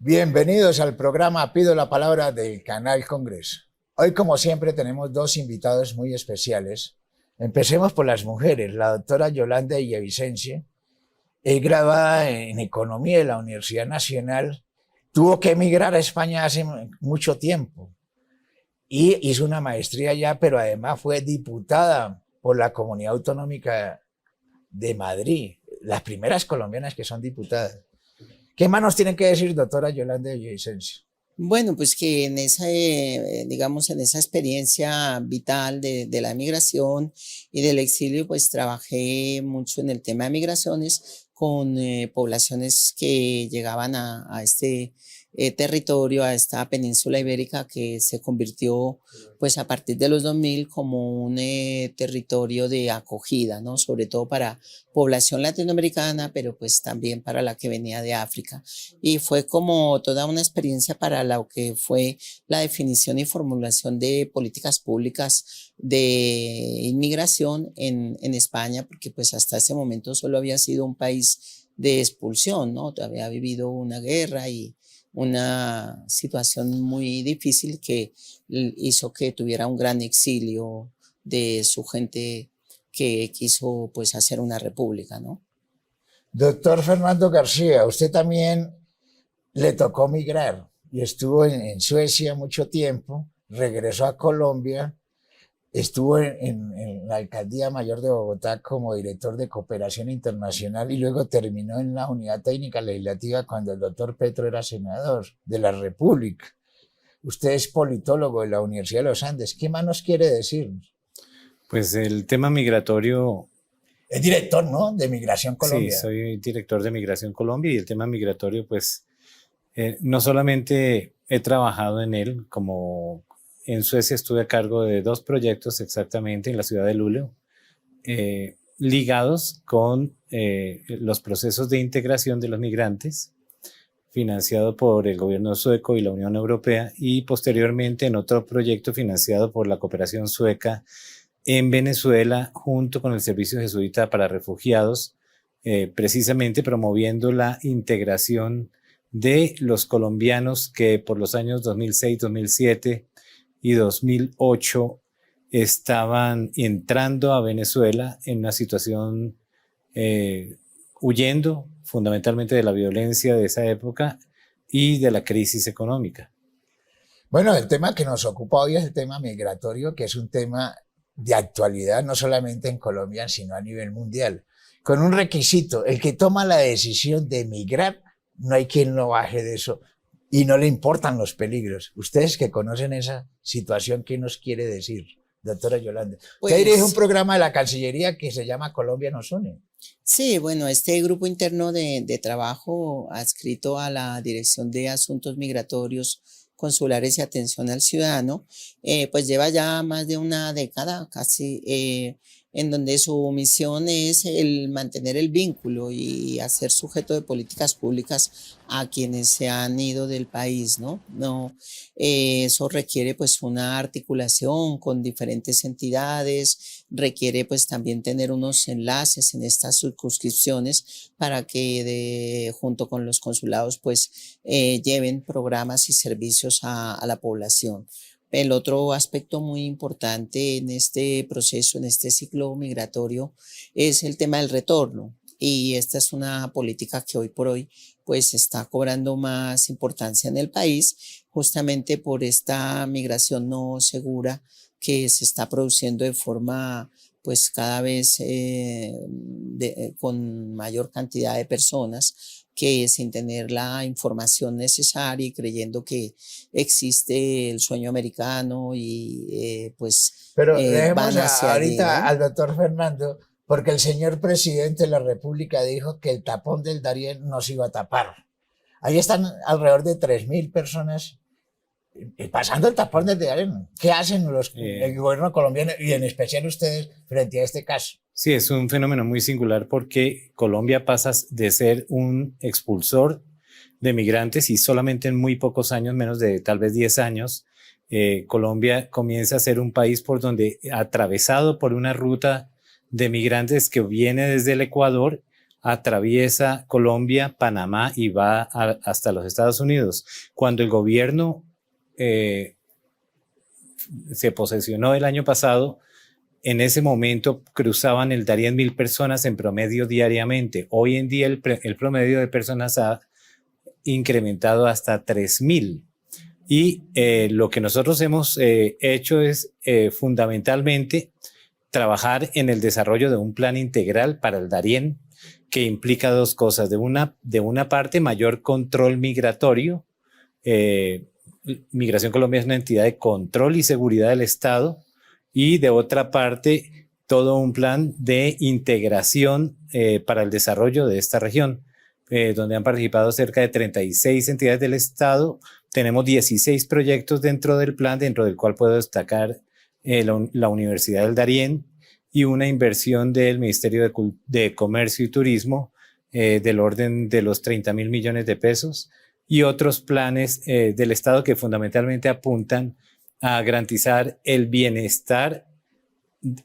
Bienvenidos al programa Pido la Palabra del Canal Congreso. Hoy, como siempre, tenemos dos invitados muy especiales. Empecemos por las mujeres. La doctora Yolanda Villavicencio es graduada en Economía de la Universidad Nacional. Tuvo que emigrar a España hace mucho tiempo y hizo una maestría allá, pero además fue diputada por la Comunidad Autonómica de Madrid, las primeras colombianas que son diputadas. ¿Qué más nos tienen que decir, doctora Yolanda Villavicencio? Bueno, pues que en esa, digamos, en esa experiencia vital de la migración y del exilio, pues trabajé mucho en el tema de migraciones con poblaciones que llegaban a este territorio, a esta península ibérica que se convirtió, pues a partir de los 2000 como un territorio de acogida, ¿no? Sobre todo para población latinoamericana, pero pues también para la que venía de África. Y fue como toda una experiencia para lo que fue la definición y formulación de políticas públicas de inmigración en España, porque pues hasta ese momento solo había sido un país de expulsión, ¿no? Había vivido una guerra y una situación muy difícil que hizo que tuviera un gran exilio de su gente que quiso pues hacer una república, ¿no? Doctor Fernando García, usted también le tocó migrar y estuvo en Suecia mucho tiempo, regresó a Colombia, estuvo en la Alcaldía Mayor de Bogotá como director de Cooperación Internacional y luego terminó en la Unidad Técnica Legislativa cuando el doctor Petro era senador de la República. Usted es politólogo de la Universidad de los Andes. ¿Qué más nos quiere decir? Pues el tema migratorio, Es director, ¿no?, de Migración sí, Colombia. soy director de Migración Colombia y el tema migratorio, pues no solamente he trabajado en él, como en Suecia estuve a cargo de 2 proyectos exactamente en la ciudad de Luleå, ligados con los procesos de integración de los migrantes, financiado por el gobierno sueco y la Unión Europea, y posteriormente en otro proyecto financiado por la cooperación sueca en Venezuela, junto con el Servicio Jesuita para Refugiados, precisamente promoviendo la integración de los colombianos que por los años 2006, 2007 y 2008 estaban entrando a Venezuela en una situación huyendo fundamentalmente de la violencia de esa época y de la crisis económica. Bueno, el tema que nos ocupa hoy es el tema migratorio, que es un tema de actualidad, no solamente en Colombia, sino a nivel mundial. Con un requisito: el que toma la decisión de emigrar, no hay quien lo baje de eso y no le importan los peligros. Ustedes que conocen esa situación, ¿qué nos quiere decir, doctora Yolanda? Usted dirige un programa de la Cancillería que se llama Colombia nos une. Sí, bueno, este grupo interno de trabajo adscrito a la Dirección de Asuntos Migratorios, Consulares y Atención al Ciudadano, pues lleva ya más de una década casi, en donde su misión es el mantener el vínculo y hacer sujeto de políticas públicas a quienes se han ido del país, ¿no? No, eso requiere pues una articulación con diferentes entidades, requiere pues también tener unos enlaces en estas circunscripciones para que junto con los consulados pues lleven programas y servicios a la población. El otro aspecto muy importante en este proceso, en este ciclo migratorio, es el tema del retorno. Y esta es una política que hoy por hoy pues está cobrando más importancia en el país, justamente por esta migración no segura que se está produciendo de forma pues cada vez con mayor cantidad de personas que sin tener la información necesaria y creyendo que existe el sueño americano y Pero dejemos van hacia allí, ahorita ¿no? al doctor Fernando, porque el señor presidente de la República dijo que el tapón del Darién no se iba a tapar. Ahí están alrededor de 3.000 personas pasando el tapón del Darién. ¿Qué hacen el gobierno colombiano y en especial ustedes frente a este caso? Sí, es un fenómeno muy singular porque Colombia pasa de ser un expulsor de migrantes y solamente en muy pocos años, menos de tal vez 10 años, Colombia comienza a ser un país por donde, atravesado por una ruta de migrantes que viene desde el Ecuador, atraviesa Colombia, Panamá y va hasta los Estados Unidos. Cuando el gobierno se posesionó el año pasado, en ese momento cruzaban el Darién 1.000 personas en promedio diariamente. Hoy en día el promedio de personas ha incrementado hasta 3.000. Y lo que nosotros hemos hecho es fundamentalmente trabajar en el desarrollo de un plan integral para el Darién, que implica dos cosas. De una parte, mayor control migratorio. Migración Colombia es una entidad de control y seguridad del Estado. Y de otra parte, todo un plan de integración para el desarrollo de esta región, donde han participado cerca de 36 entidades del Estado. Tenemos 16 proyectos dentro del plan, dentro del cual puedo destacar la Universidad del Darién y una inversión del Ministerio de Comercio y Turismo del orden de los 30.000 millones de pesos y otros planes del Estado que fundamentalmente apuntan a garantizar el bienestar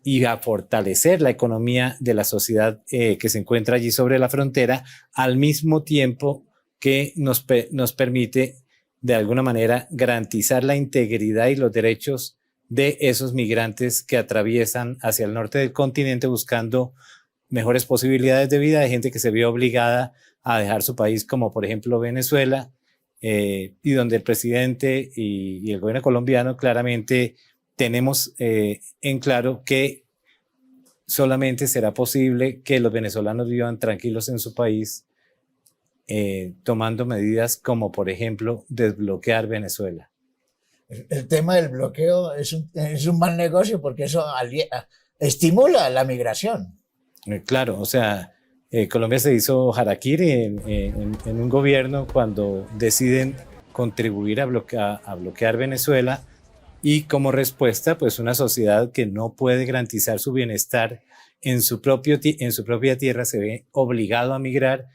y a fortalecer la economía de la sociedad que se encuentra allí sobre la frontera, al mismo tiempo que nos permite de alguna manera garantizar la integridad y los derechos de esos migrantes que atraviesan hacia el norte del continente buscando mejores posibilidades de vida, de gente que se vio obligada a dejar su país, como por ejemplo Venezuela, y donde el presidente y el gobierno colombiano claramente tenemos en claro que solamente será posible que los venezolanos vivan tranquilos en su país tomando medidas como por ejemplo desbloquear Venezuela. El tema del bloqueo es un mal negocio porque eso estimula la migración. Claro, o sea, Colombia se hizo harakiri en un gobierno cuando deciden contribuir a bloquear Venezuela y como respuesta, pues una sociedad que no puede garantizar su bienestar en su propia tierra se ve obligado a migrar.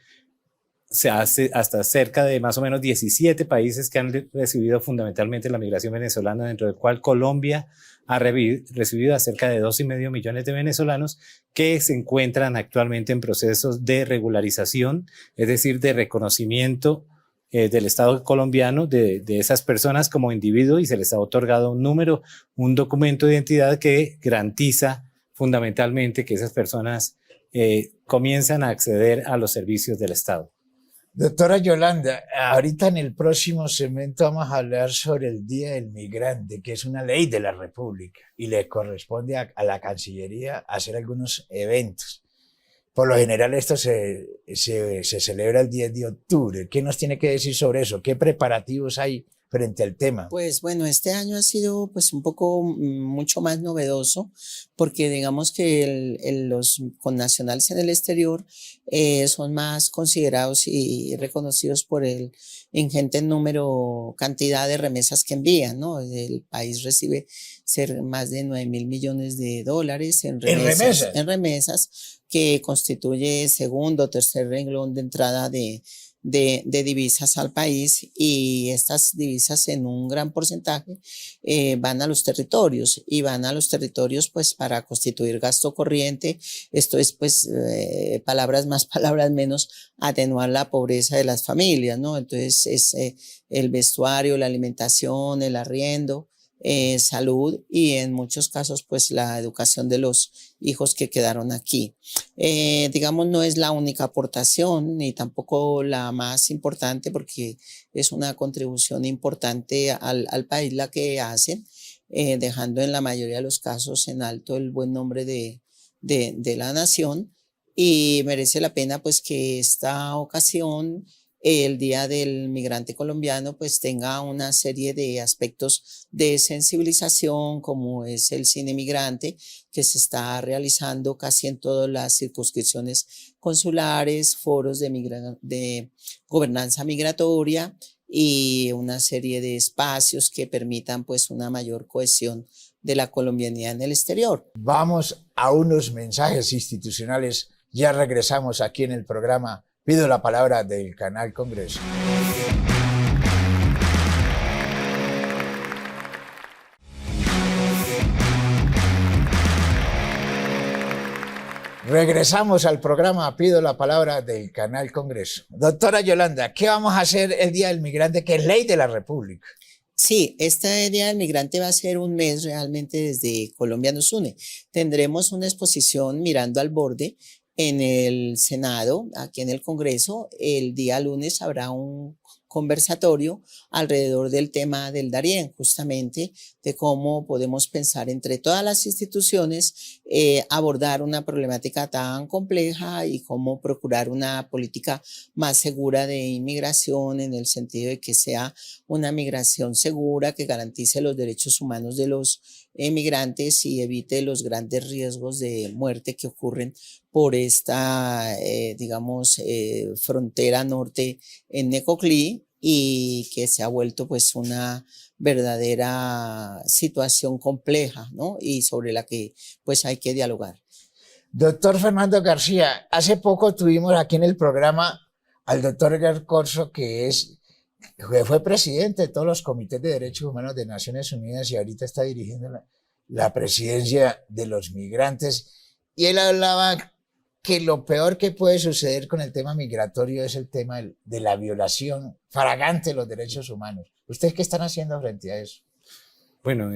Se hace hasta cerca de más o menos 17 países que han recibido fundamentalmente la migración venezolana, dentro del cual Colombia ha recibido a cerca de 2,5 millones de venezolanos que se encuentran actualmente en procesos de regularización, es decir, de reconocimiento del Estado colombiano de esas personas como individuos, y se les ha otorgado un documento de identidad que garantiza fundamentalmente que esas personas comienzan a acceder a los servicios del Estado. Doctora Yolanda, ahorita en el próximo segmento vamos a hablar sobre el Día del Migrante, que es una ley de la República y le corresponde a la Cancillería hacer algunos eventos. Por lo general esto se celebra el 10 de octubre. ¿Qué nos tiene que decir sobre eso? ¿Qué preparativos hay frente al tema? Pues bueno, este año ha sido pues un poco mucho más novedoso porque digamos que los connacionales en el exterior son más considerados y reconocidos por el ingente cantidad de remesas que envían, ¿no? El país recibe más de 9.000 millones de dólares en remesas, que constituye segundo o tercer renglón de entrada de divisas al país, y estas divisas en un gran porcentaje van a los territorios pues para constituir gasto corriente. Esto es pues palabras más, palabras menos, atenuar la pobreza de las familias, ¿no? Entonces es el vestuario, la alimentación, el arriendo, salud y en muchos casos pues la educación de los hijos que quedaron aquí. Digamos, no es la única aportación ni tampoco la más importante, porque es una contribución importante al país la que hacen, dejando en la mayoría de los casos en alto el buen nombre de la nación, y merece la pena pues que esta ocasión, el Día del Migrante Colombiano, pues tenga una serie de aspectos de sensibilización, como es el cine migrante, que se está realizando casi en todas las circunscripciones consulares, foros de gobernanza migratoria y una serie de espacios que permitan pues una mayor cohesión de la colombianidad en el exterior. Vamos a unos mensajes institucionales. Ya regresamos aquí en el programa Pido la Palabra del Canal Congreso. Regresamos al programa Pido la Palabra del Canal Congreso. Doctora Yolanda, ¿qué vamos a hacer el Día del Migrante, que es ley de la República? Sí, este Día del Migrante va a ser un mes realmente desde Colombia nos une. Tendremos una exposición mirando al borde en el Senado, aquí en el Congreso. El día lunes habrá un conversatorio alrededor del tema del Darién, justamente de cómo podemos pensar entre todas las instituciones, abordar una problemática tan compleja y cómo procurar una política más segura de inmigración en el sentido de que sea una migración segura que garantice los derechos humanos de los migrantes y evite los grandes riesgos de muerte que ocurren por esta, frontera norte en Necoclí, y que se ha vuelto pues una verdadera situación compleja, ¿no? Y sobre la que pues hay que dialogar. Doctor Fernando García, hace poco tuvimos aquí en el programa al doctor Edgar Corso, que fue presidente de todos los comités de derechos humanos de Naciones Unidas y ahorita está dirigiendo la presidencia de los migrantes, y él hablaba que lo peor que puede suceder con el tema migratorio es el tema de la violación flagrante de los derechos humanos. ¿Ustedes qué están haciendo frente a eso? Bueno,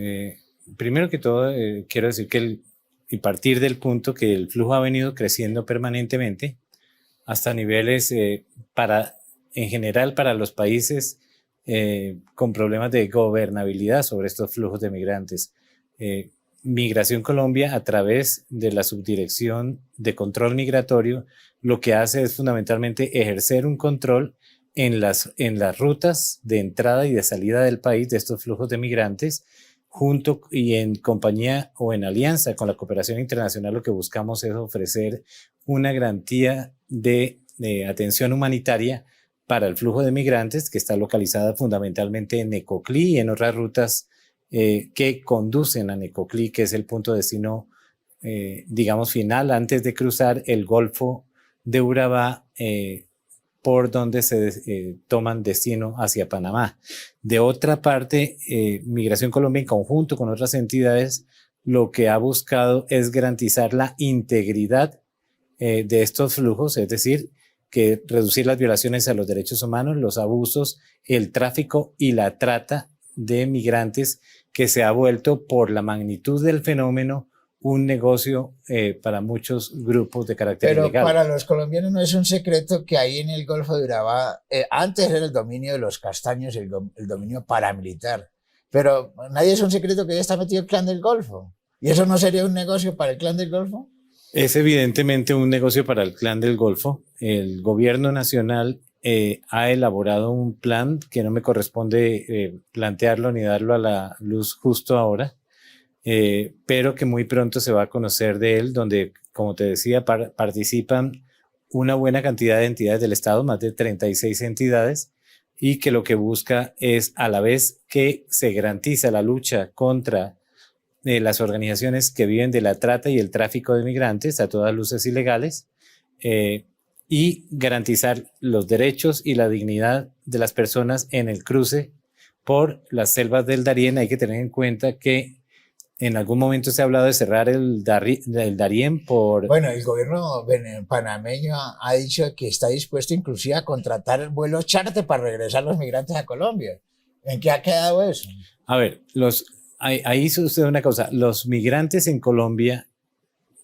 primero que todo, quiero decir y partir del punto que el flujo ha venido creciendo permanentemente hasta niveles en general para los países con problemas de gobernabilidad sobre estos flujos de migrantes. Migración Colombia, a través de la Subdirección de Control Migratorio, lo que hace es fundamentalmente ejercer un control en las rutas de entrada y de salida del país de estos flujos de migrantes, junto y en compañía o en alianza con la cooperación internacional. Lo que buscamos es ofrecer una garantía de atención humanitaria para el flujo de migrantes, que está localizada fundamentalmente en Necoclí y en otras rutas que conducen a Necoclí, que es el punto de destino, final, antes de cruzar el Golfo de Urabá, por donde se toman destino hacia Panamá. De otra parte, Migración Colombia, en conjunto con otras entidades, lo que ha buscado es garantizar la integridad de estos flujos, es decir, que reducir las violaciones a los derechos humanos, los abusos, el tráfico y la trata de migrantes, que se ha vuelto, por la magnitud del fenómeno, un negocio para muchos grupos de carácter ilegal. Pero para los colombianos no es un secreto que ahí en el Golfo de Urabá, antes era el dominio de los castaños, el dominio paramilitar, pero nadie es un secreto que ya está metido el Clan del Golfo. ¿Y eso no sería un negocio para el Clan del Golfo? Es evidentemente un negocio para el Clan del Golfo. El gobierno nacional ha elaborado un plan que no me corresponde plantearlo ni darlo a la luz justo ahora, pero que muy pronto se va a conocer de él, donde, como te decía, participan una buena cantidad de entidades del Estado, más de 36 entidades, y que lo que busca es, a la vez que se garantiza la lucha contra las organizaciones que viven de la trata y el tráfico de migrantes, a todas luces ilegales, y garantizar los derechos y la dignidad de las personas en el cruce por las selvas del Darién. Hay que tener en cuenta que en algún momento se ha hablado de cerrar el Darién por... Bueno, el gobierno panameño ha dicho que está dispuesto inclusive a contratar vuelos charter para regresar los migrantes a Colombia. ¿En qué ha quedado eso? A ver, ahí sucede una cosa. Los migrantes en Colombia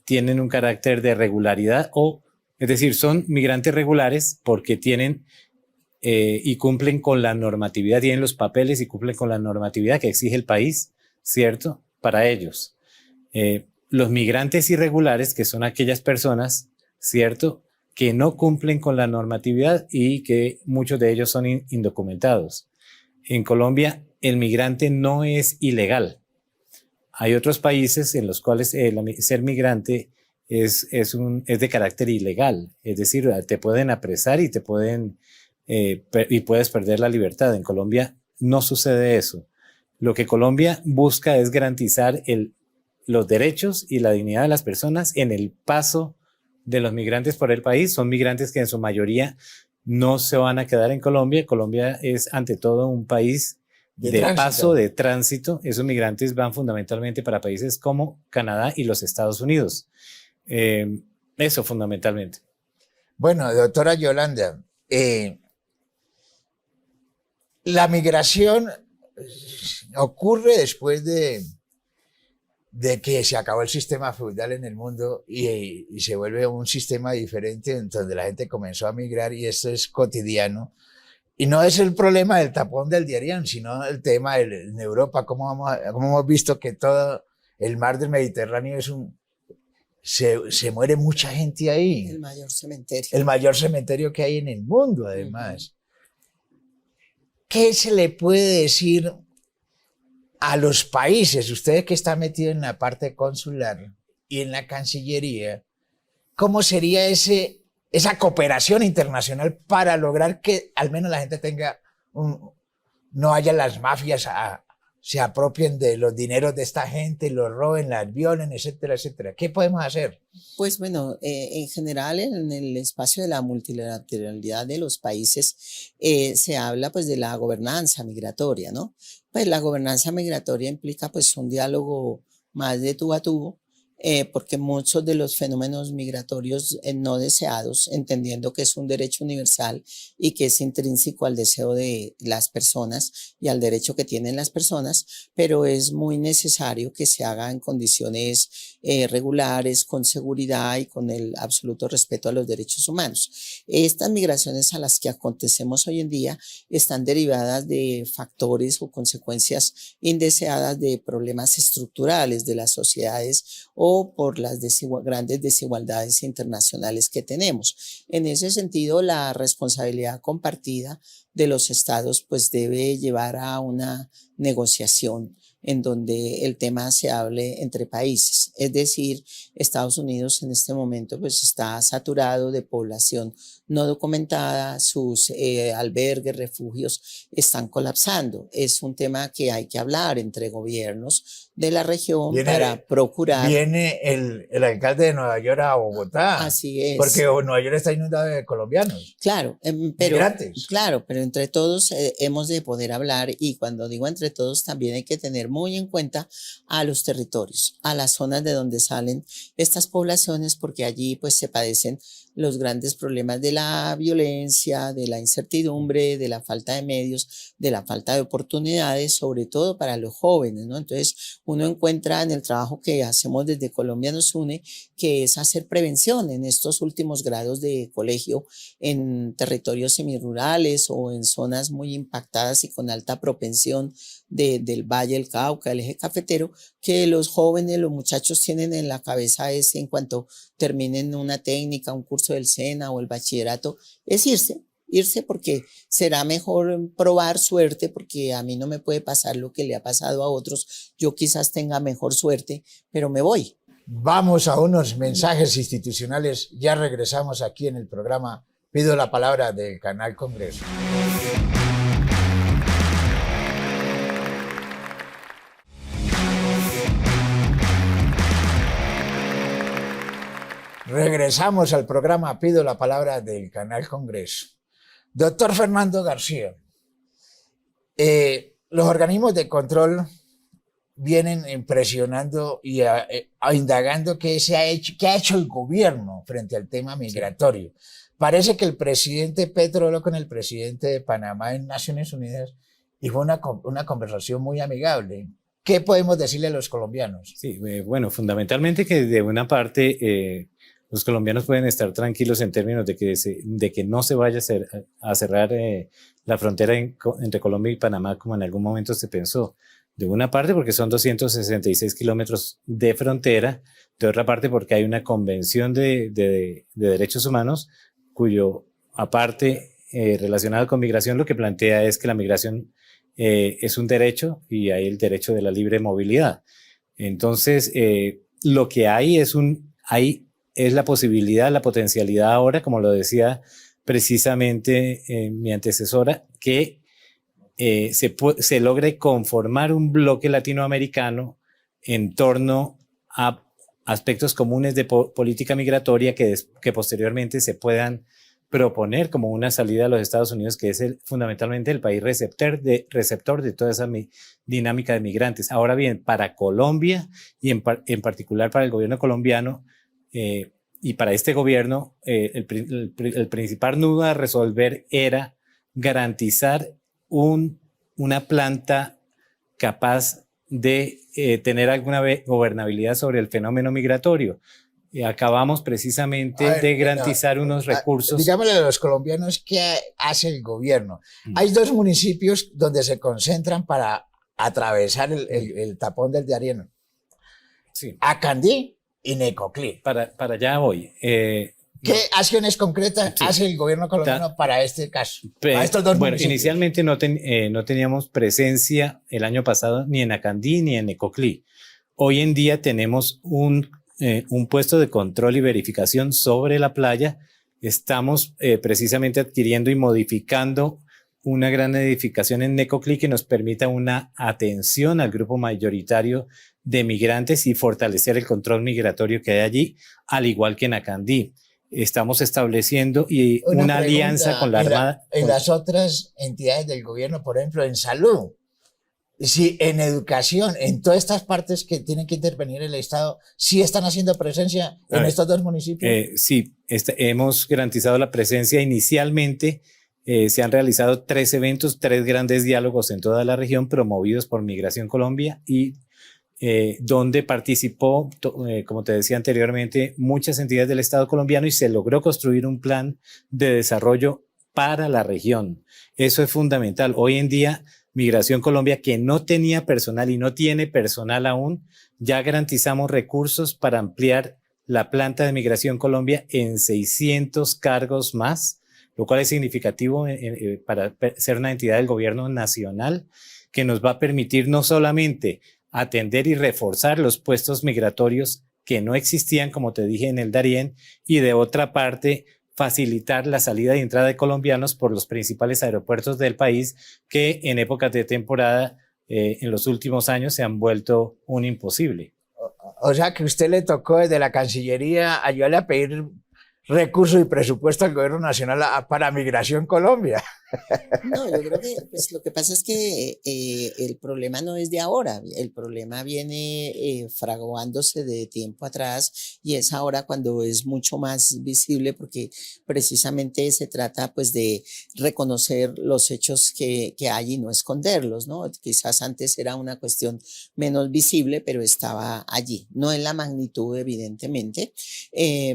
tienen un carácter de regularidad, es decir, son migrantes regulares porque tienen y cumplen con la normatividad, tienen los papeles y cumplen con la normatividad que exige el país, ¿cierto?, para ellos. Los migrantes irregulares, que son aquellas personas, ¿cierto?, que no cumplen con la normatividad y que muchos de ellos son indocumentados. En Colombia, el migrante no es ilegal. Hay otros países en los cuales ser migrante es de carácter ilegal, es decir, te pueden apresar y y puedes perder la libertad. En Colombia no sucede eso. Lo que Colombia busca es garantizar los derechos y la dignidad de las personas en el paso de los migrantes por el país. Son migrantes que en su mayoría no se van a quedar en Colombia. Colombia es ante todo un país de paso, de tránsito. Esos migrantes van fundamentalmente para países como Canadá y los Estados Unidos. Eso fundamentalmente. Bueno, doctora Yolanda, la migración ocurre después de que se acabó el sistema feudal en el mundo y se vuelve un sistema diferente en donde la gente comenzó a migrar y esto es cotidiano. Y no es el problema del tapón del Darién, sino el tema en Europa, como hemos visto que todo el mar del Mediterráneo es se muere mucha gente ahí. El mayor cementerio. El mayor cementerio que hay en el mundo, además. ¿Qué se le puede decir a los países, ustedes que están metidos en la parte consular y en la Cancillería, cómo sería esa cooperación internacional para lograr que al menos la gente no haya las mafias se apropien de los dineros de esta gente, los roben, las violen, etcétera, etcétera? ¿Qué podemos hacer? Pues bueno, en general en el espacio de la multilateralidad de los países se habla pues de la gobernanza migratoria, ¿no? Pues la gobernanza migratoria implica pues un diálogo más de tú a tú, porque muchos de los fenómenos migratorios no deseados, entendiendo que es un derecho universal y que es intrínseco al deseo de las personas y al derecho que tienen las personas, pero es muy necesario que se haga en condiciones regulares, con seguridad y con el absoluto respeto a los derechos humanos. Estas migraciones a las que acontecemos hoy en día están derivadas de factores o consecuencias indeseadas de problemas estructurales de las sociedades o por las grandes desigualdades internacionales que tenemos. En ese sentido, la responsabilidad compartida de los estados pues debe llevar a una negociación en donde el tema se hable entre países. Es decir, Estados Unidos en este momento pues está saturado de población no documentada, sus albergues, refugios están colapsando. Es un tema que hay que hablar entre gobiernos de la región para procurar. Viene el alcalde de Nueva York a Bogotá. Así es. Porque Nueva York está inundado de colombianos. Claro, pero entre todos hemos de poder hablar, y cuando digo entre todos también hay que tener muy en cuenta a los territorios, a las zonas de donde salen estas poblaciones, porque allí pues se padecen los grandes problemas de la violencia, de la incertidumbre, de la falta de medios, de la falta de oportunidades, sobre todo para los jóvenes, ¿no? Entonces uno encuentra en el trabajo que hacemos desde Colombia Nos Une, que es hacer prevención en estos últimos grados de colegio en territorios semirurales o en zonas muy impactadas y con alta propensión del Valle del Cauca, del eje cafetero, que los jóvenes, los muchachos tienen en la cabeza es en cuanto terminen una técnica, un curso del SENA o el bachillerato, es irse porque será mejor probar suerte, porque a mí no me puede pasar lo que le ha pasado a otros, yo quizás tenga mejor suerte, pero me voy. Vamos a unos mensajes institucionales, ya regresamos aquí en el programa Pido la Palabra del Canal Congreso. Regresamos al programa Pido la Palabra del Canal Congreso. Doctor Fernando García, los organismos de control vienen presionando y indagando qué ha hecho el gobierno frente al tema migratorio. Parece que el presidente Petro habló con el presidente de Panamá en Naciones Unidas y fue una conversación muy amigable. ¿Qué podemos decirle a los colombianos? Sí, bueno, fundamentalmente que de una parte los colombianos pueden estar tranquilos en términos de que no se vaya a cerrar la frontera entre Colombia y Panamá como en algún momento se pensó. De una parte porque son 266 kilómetros de frontera, de otra parte porque hay una convención de derechos humanos cuyo aparte relacionado con migración lo que plantea es que la migración es un derecho y hay el derecho de la libre movilidad. Entonces, lo que hay es la posibilidad, la potencialidad ahora, como lo decía precisamente mi antecesora, que se logre conformar un bloque latinoamericano en torno a aspectos comunes de política migratoria que posteriormente se puedan proponer como una salida a los Estados Unidos, que es fundamentalmente el país receptor de toda esa dinámica de migrantes. Ahora bien, para Colombia y en particular para el gobierno colombiano, y para este gobierno el principal nudo a resolver era garantizar una planta capaz de tener alguna gobernabilidad sobre el fenómeno migratorio. Acabamos precisamente de garantizar unos recursos. Digámosle a los colombianos qué hace el gobierno. Hay 2 municipios donde se concentran para atravesar el tapón del Darién. Sí. Acandí y Necoclí. Para allá voy. ¿Qué acciones concretas hace el gobierno colombiano para este caso? Para estos 2 municipios. Inicialmente no teníamos presencia el año pasado ni en Acandí ni en Necoclí. Hoy en día tenemos un puesto de control y verificación sobre la playa. Estamos precisamente adquiriendo y modificando una gran edificación en Necoclí que nos permita una atención al grupo mayoritario de migrantes y fortalecer el control migratorio que hay allí, al igual que en Acandí. Estamos estableciendo una alianza con la Armada. En las otras entidades del gobierno, por ejemplo, en salud, si en educación, en todas estas partes que tienen que intervenir el Estado, ¿sí están haciendo presencia en estos 2 municipios? Sí, hemos garantizado la presencia. Inicialmente se han realizado 3 eventos, 3 grandes diálogos en toda la región promovidos por Migración Colombia y donde participó, como te decía anteriormente, muchas entidades del Estado colombiano y se logró construir un plan de desarrollo para la región. Eso es fundamental. Hoy en día, Migración Colombia, que no tenía personal y no tiene personal aún, ya garantizamos recursos para ampliar la planta de Migración Colombia en 600 cargos más, lo cual es significativo para ser una entidad del gobierno nacional que nos va a permitir no solamente atender y reforzar los puestos migratorios que no existían, como te dije, en el Darién, y de otra parte, facilitar la salida y entrada de colombianos por los principales aeropuertos del país que en épocas de temporada en los últimos años se han vuelto un imposible. O sea que usted le tocó desde la Cancillería ayudarle a pedir recursos y presupuesto al gobierno nacional para Migración Colombia. No, yo creo que pues, lo que pasa es que el problema no es de ahora, el problema viene fraguándose de tiempo atrás y es ahora cuando es mucho más visible porque precisamente se trata pues de reconocer los hechos que hay y no esconderlos, ¿no? Quizás antes era una cuestión menos visible, pero estaba allí, no en la magnitud evidentemente,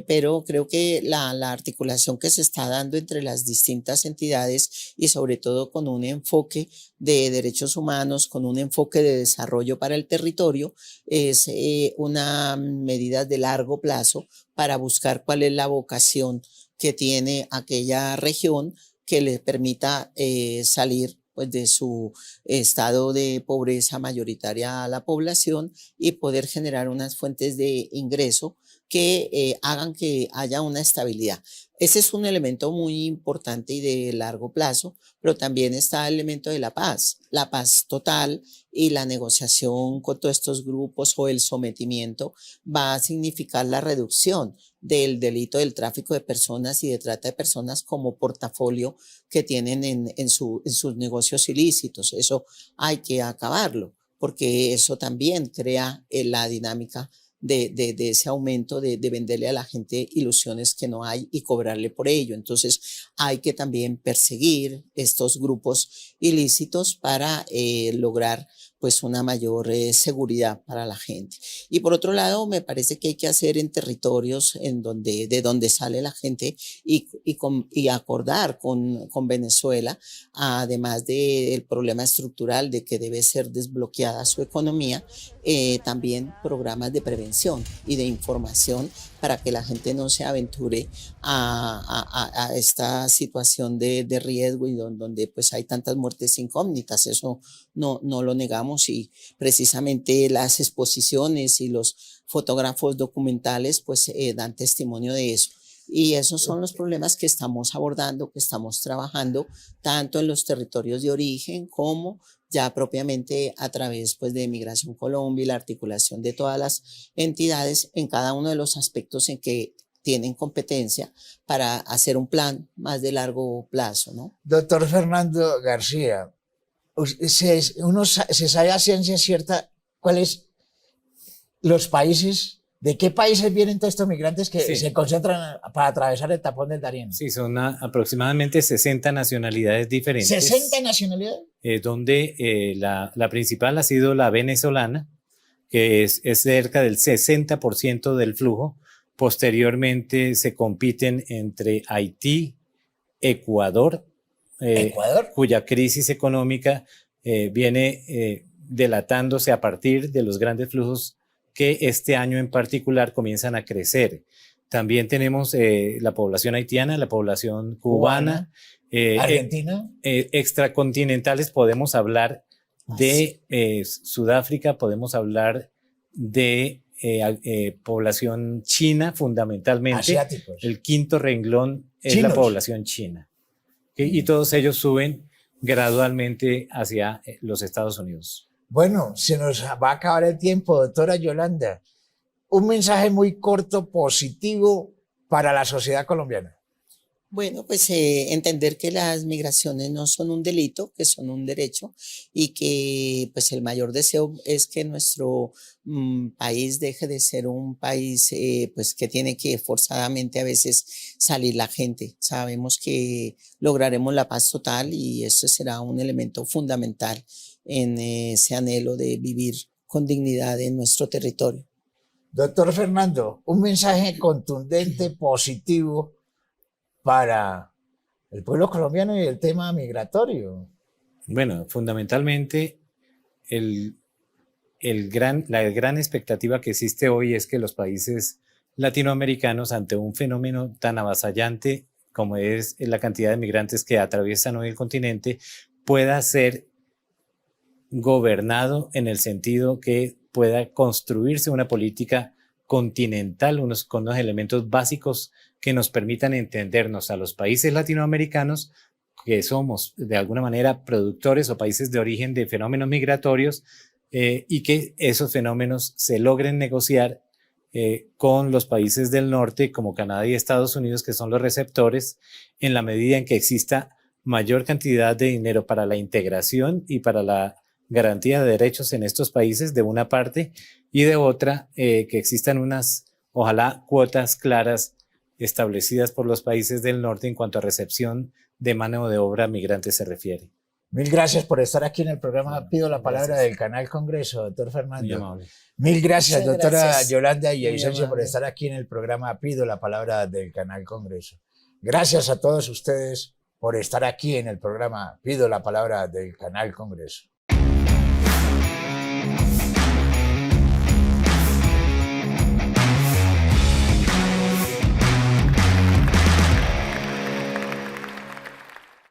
pero creo que la articulación que se está dando entre las distintas entidades y sobre todo con un enfoque de derechos humanos, con un enfoque de desarrollo para el territorio, es una medida de largo plazo para buscar cuál es la vocación que tiene aquella región que le permita salir pues, de su estado de pobreza mayoritaria a la población y poder generar unas fuentes de ingreso que hagan que haya una estabilidad. Ese es un elemento muy importante y de largo plazo, pero también está el elemento de la paz total y la negociación con todos estos grupos o el sometimiento va a significar la reducción del delito del tráfico de personas y de trata de personas como portafolio que tienen en sus negocios ilícitos. Eso hay que acabarlo, porque eso también crea la dinámica de ese aumento de venderle a la gente ilusiones que no hay y cobrarle por ello. Entonces hay que también perseguir estos grupos ilícitos para lograr pues una mayor seguridad para la gente. Y por otro lado, me parece que hay que hacer en territorios de donde sale la gente y acordar con Venezuela, además del problema estructural de que debe ser desbloqueada su economía, también programas de prevención y de información para que la gente no se aventure a esta situación de riesgo y donde pues hay tantas muertes incógnitas. Eso no lo negamos y precisamente las exposiciones y los fotógrafos documentales pues dan testimonio de eso. Y esos son los problemas que estamos abordando, que estamos trabajando tanto en los territorios de origen como ya propiamente a través pues, de Migración Colombia y la articulación de todas las entidades en cada uno de los aspectos en que tienen competencia para hacer un plan más de largo plazo, ¿no? Doctor Fernando García, se sabe a ciencia cierta cuáles los países ¿De qué países vienen todos estos migrantes que Sí. se concentran para atravesar el tapón del Darién? Sí, son aproximadamente 60 nacionalidades diferentes. ¿60 nacionalidades? Donde la principal ha sido la venezolana, que es cerca del 60% del flujo. Posteriormente se compiten entre Haití, Ecuador, ¿Ecuador? cuya crisis económica viene delatándose a partir de los grandes flujos que este año en particular comienzan a crecer. También tenemos la población haitiana, la población cubana, Argentina. extracontinentales podemos hablar de Sudáfrica, podemos hablar de población china fundamentalmente. Asiáticos. El quinto renglón es Chinos. la población china. Y todos ellos suben gradualmente hacia los Estados Unidos. Bueno, se nos va a acabar el tiempo, doctora Yolanda. Un mensaje muy corto, positivo para la sociedad colombiana. Bueno, pues entender que las migraciones no son un delito, que son un derecho y que pues el mayor deseo es que nuestro país deje de ser un país pues que tiene que forzadamente a veces salir la gente. Sabemos que lograremos la paz total y eso será un elemento fundamental en ese anhelo de vivir con dignidad en nuestro territorio. Doctor Fernando, un mensaje contundente, positivo para el pueblo colombiano y el tema migratorio. Bueno, fundamentalmente la gran expectativa que existe hoy es que los países latinoamericanos, ante un fenómeno tan avasallante como es la cantidad de migrantes que atraviesan hoy el continente, pueda ser gobernado en el sentido que pueda construirse una política continental, con unos elementos básicos que nos permitan entendernos a los países latinoamericanos, que somos de alguna manera productores o países de origen de fenómenos migratorios, y que esos fenómenos se logren negociar con los países del norte como Canadá y Estados Unidos, que son los receptores, en la medida en que exista mayor cantidad de dinero para la integración y para la garantía de derechos en estos países de una parte, y de otra que existan unas, ojalá, cuotas claras establecidas por los países del norte en cuanto a recepción de mano de obra migrante se refiere. Mil gracias por estar aquí en el programa Pido la Palabra del Canal Congreso, doctor Fernando. Muy amable. Mil gracias, Muchas doctora gracias. Yolanda y Muy Vicencio, por amable. estar aquí en el programa Pido la Palabra del Canal Congreso. Gracias a todos ustedes por estar aquí en el programa Pido la Palabra del Canal Congreso.